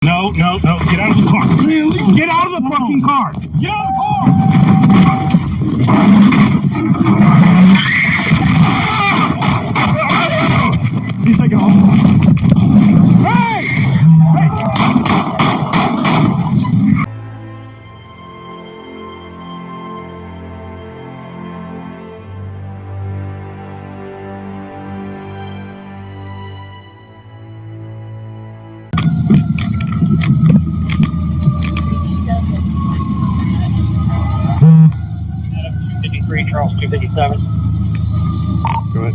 No, no, no. Get out of the car. Really? Get out of the fucking car. Get out of the car. He's like, oh. Hey! Hey! Charles 257. Go ahead.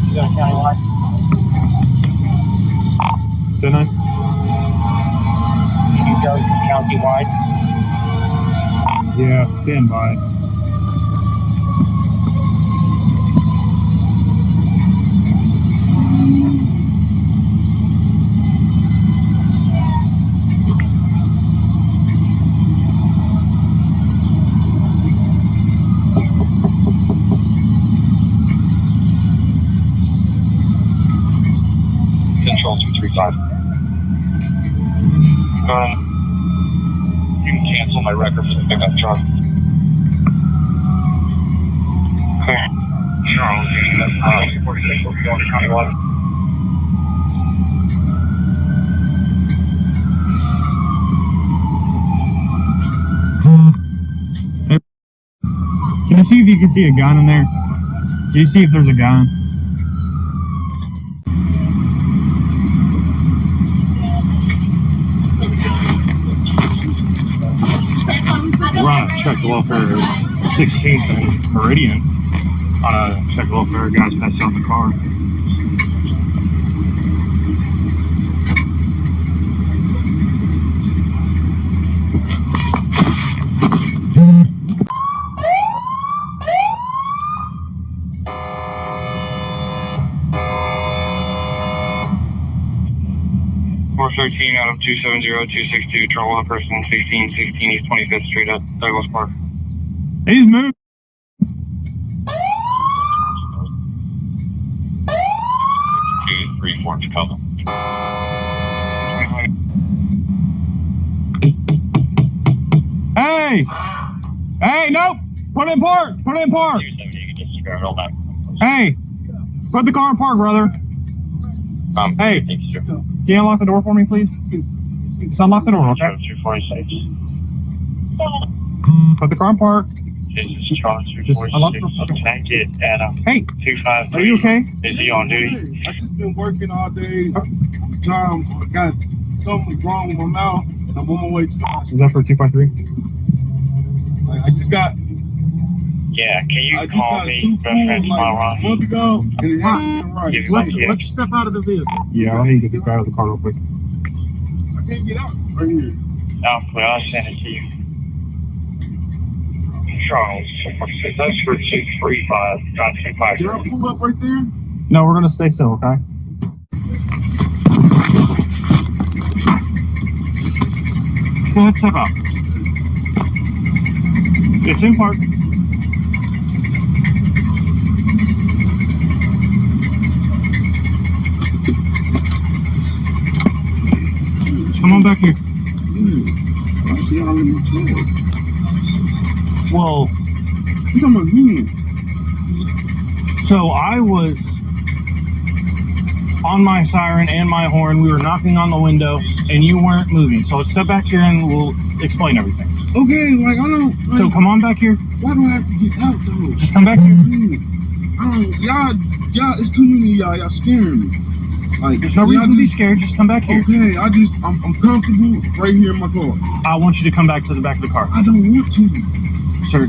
You got a countywide? 10-9. Can you go countywide? Yeah, stand by. Control 235. You can cancel my record for the pickup truck. Charles, 46, we'll be going to countywide. Can you see if you can see a gun in there? Can you see if there's a gun? We're on a check welfare 16th and Meridian. On a check welfare, guys passed out in the car. .413 out of 270-262, trouble with person 1616 East 25th Street at Douglas Park. He's moving. Two, three, four, cover. Hey! Hey, nope! Put it in park! Put it in park! 270, you can just grab it all back. Hey! Put the car in park, brother. Hey. Thank you, sir. Can you unlock the door for me, please? Just unlock the door, okay? 246. Put the car in park. This is Charles Just unlock the 246. Can I get Adam Hey! 253? Are you okay? Is he on duty? Hey, I just been working all day. Time I got something wrong with my mouth, and I'm on my way to the hospital. Is that for 253? Like, I just got Yeah, can you I just call got me? two Best friend pools like tomorrow a month ago, and it hasn't been right. Give me Let's my key. step out of the vehicle. Yeah, I need to get this guy out of the car real quick. I can't get out right here. I'll send it to you. Charles, that's for 235, not Can I 253. pull up right there? No, we're gonna stay still, okay? Go ahead, step out. It's in park. Come on back here. I see how many told. Well, You talking about me? so I was on my siren and my horn. We were knocking on the window, and you weren't moving. So step back here, and we'll explain everything. Okay, like I don't. Like, So come on back here. why do I have to get out though? Just come back here. I don't. Y'all. It's too many of y'all. Y'all scaring me. Like, There's no y'all reason to be just- scared. Just come back here. Okay, I'm comfortable right here in my car. I want you to come back to the back of the car. I don't want to. Sir,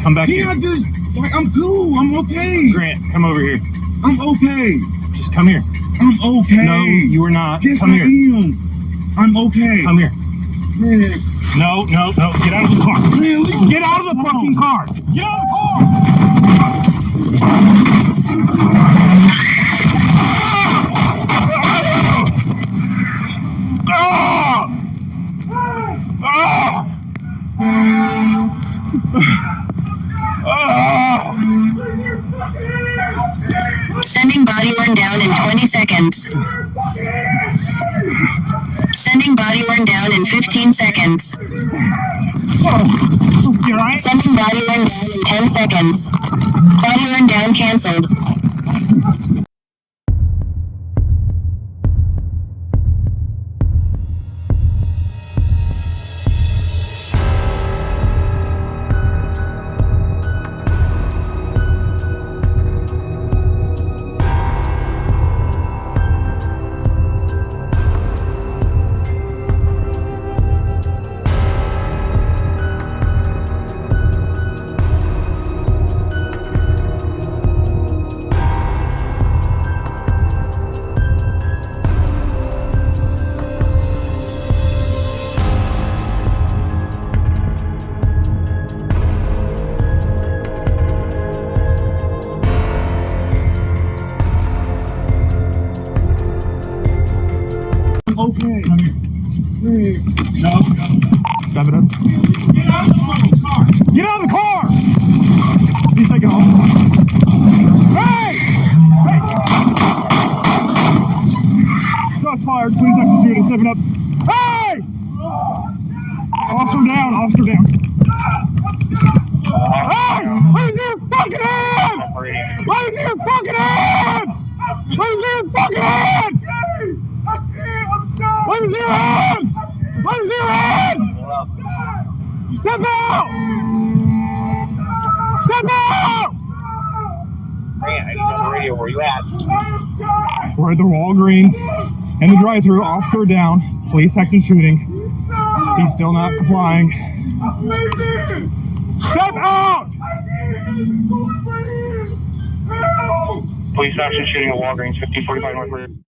come back Can here. I just, like, I'm cool. I'm okay. Grant, come over here. I'm okay. Just come here. I'm okay. No, you are not. Yes, Come I here. am. I'm okay. Come here. Man, No, no, no. Get out of the car. really? Get out of the fucking car. Get out of the car. Sending body one down in 20 seconds. run down in 15 seconds. You alright? Sending body run down in 10 seconds. Body run down cancelled. Okay. No. Step it up. Get out of the car! He's taking off. Hey! Hey! Shots fired. Please action shooting. Step it up. Hey! Officer down. Officer down. Hey! Lose your fucking hands! Lose your fucking hands! Lose your fucking hands! Lose your hands! Lose your hands! Step out! Step out! Man, I need on the radio. Where you at? We're at the Walgreens and the drive-thru. Officer down. Police action shooting. He's still not complying. Step out! Police action shooting at Walgreens, 1545 North Road.